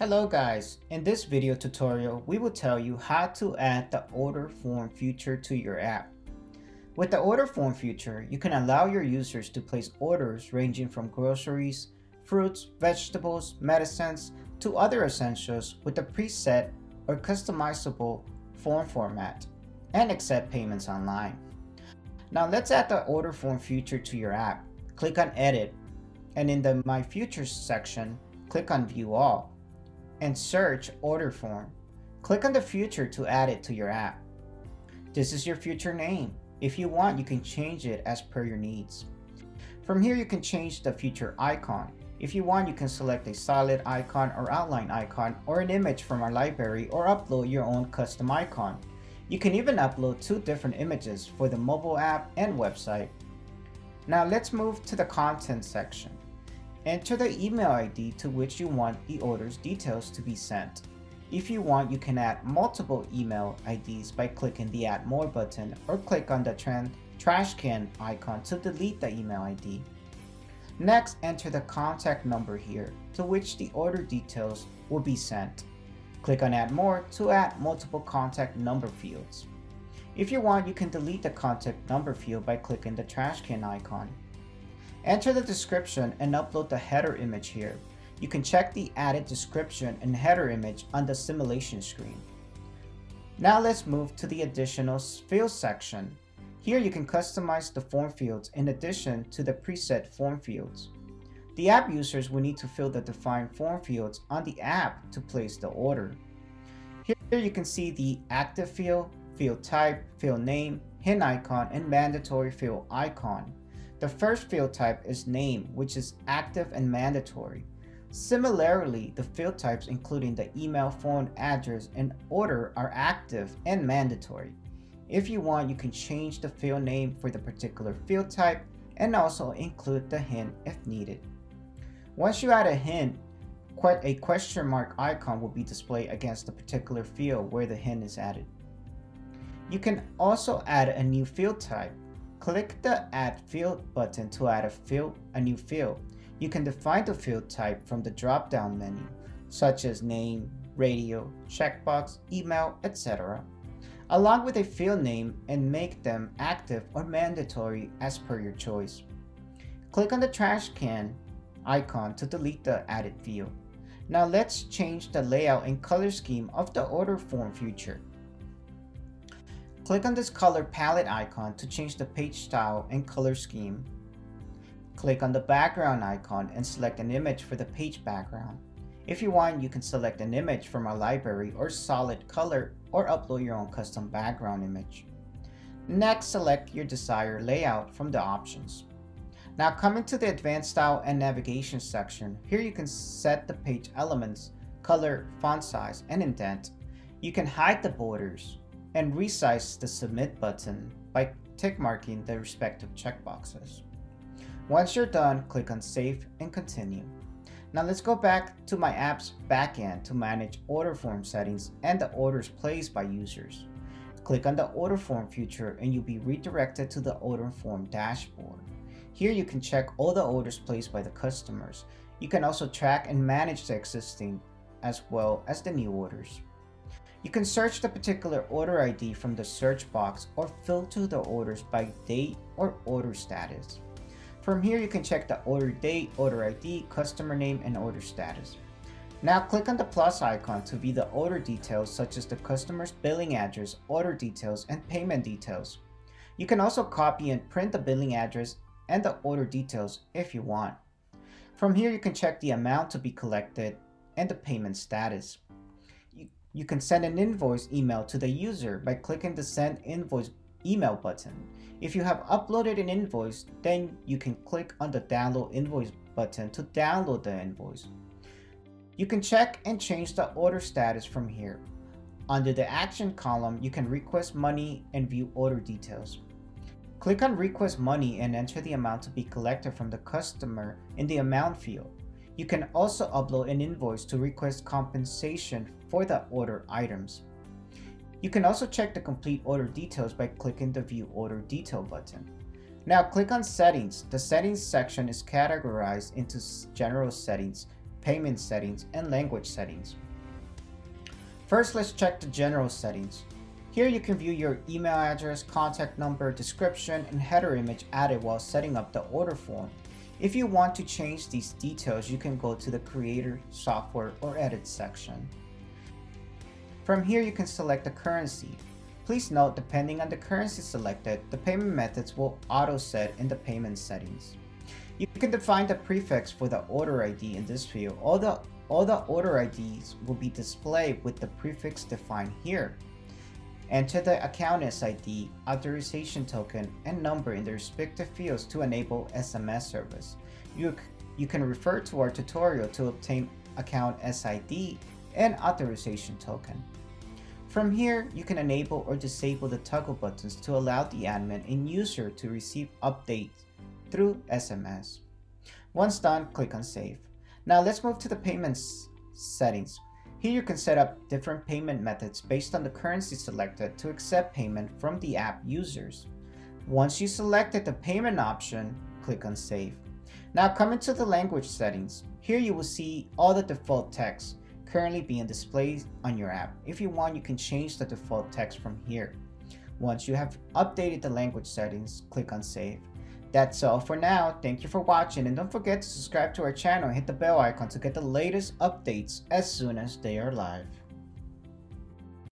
Hello guys, in this video tutorial we will tell you how to add the order form feature to your app. With the order form feature, you can allow your users to place orders ranging from groceries, fruits, vegetables, medicines, to other essentials with a preset or customizable form format and accept payments online. Now let's add the order form feature to your app. Click on Edit, and in the My Futures section, click on View All and search Order Form. Click on the feature to add it to your app. This is your future name. If you want, you can change it as per your needs. From here, you can change the feature icon. If you want, you can select a solid icon or outline icon or an image from our library or upload your own custom icon. You can even upload two different images for the mobile app and website. Now let's move to the content section. Enter the email ID to which you want the order's details to be sent. If you want, you can add multiple email IDs by clicking the Add More button or click on the trash can icon to delete the email ID. Next, enter the contact number here to which the order details will be sent. Click on Add More to add multiple contact number fields. If you want, you can delete the contact number field by clicking the trash can icon. Enter the description and upload the header image here. You can check the added description and header image on the simulation screen. Now let's move to the additional fields section. Here you can customize the form fields in addition to the preset form fields. The app users will need to fill the defined form fields on the app to place the order. Here you can see the active field, field type, field name, hint icon, and mandatory field icon. The first field type is name, which is active and mandatory. Similarly, the field types including the email, phone, address, and order are active and mandatory. If you want, you can change the field name for the particular field type and also include the hint if needed. Once you add a hint, a question mark icon will be displayed against the particular field where the hint is added. You can also add a new field type. Click the Add Field button to add a new field. You can define the field type from the drop-down menu, such as name, radio, checkbox, email, etc., along with a field name, and make them active or mandatory as per your choice. Click on the trash can icon to delete the added field. Now let's change the layout and color scheme of the order form feature. Click on this color palette icon to change the page style and color scheme. Click on the background icon and select an image for the page background. If you want, you can select an image from our library or solid color or upload your own custom background image. Next, select your desired layout from the options. Now coming to the advanced style and navigation section, here you can set the page elements, color, font size, and indent. You can hide the borders and resize the submit button by tick marking the respective checkboxes. Once you're done, click on Save and Continue. Now let's go back to my app's backend to manage order form settings and the orders placed by users. Click on the order form feature and you'll be redirected to the order form dashboard. Here you can check all the orders placed by the customers. You can also track and manage the existing as well as the new orders. You can search the particular order ID from the search box or filter the orders by date or order status. From here, you can check the order date, order ID, customer name, and order status. Now click on the plus icon to view the order details such as the customer's billing address, order details, and payment details. You can also copy and print the billing address and the order details if you want. From here, you can check the amount to be collected and the payment status. You can send an invoice email to the user by clicking the Send Invoice Email button. If you have uploaded an invoice, then you can click on the Download Invoice button to download the invoice. You can check and change the order status from here. Under the Action column, you can request money and view order details. Click on Request Money and enter the amount to be collected from the customer in the Amount field. You can also upload an invoice to request compensation for the order items. You can also check the complete order details by clicking the View Order Detail button. Now click on Settings. The Settings section is categorized into General Settings, payment settings, and language settings. First, let's check the general settings. Here you can view your email address, contact number, description, and header image added while setting up the order form. If you want to change these details, you can go to the Creator, Software, or Edit section. From here, you can select the currency. Please note, depending on the currency selected, the payment methods will auto-set in the payment settings. You can define the prefix for the order ID in this field. All the order IDs will be displayed with the prefix defined here. Enter the account SID, authorization token, and number in the respective fields to enable SMS service. You can refer to our tutorial to obtain account SID and authorization token. From here, you can enable or disable the toggle buttons to allow the admin and user to receive updates through SMS. Once done, click on Save. Now let's move to the payments settings. Here you can set up different payment methods based on the currency selected to accept payment from the app users. Once you selected the payment option, click on Save. Now coming to the language settings. Here you will see all the default text currently being displayed on your app. If you want, you can change the default text from here. Once you have updated the language settings, click on Save. That's all for now. Thank you for watching, and don't forget to subscribe to our channel and hit the bell icon to get the latest updates as soon as they are live.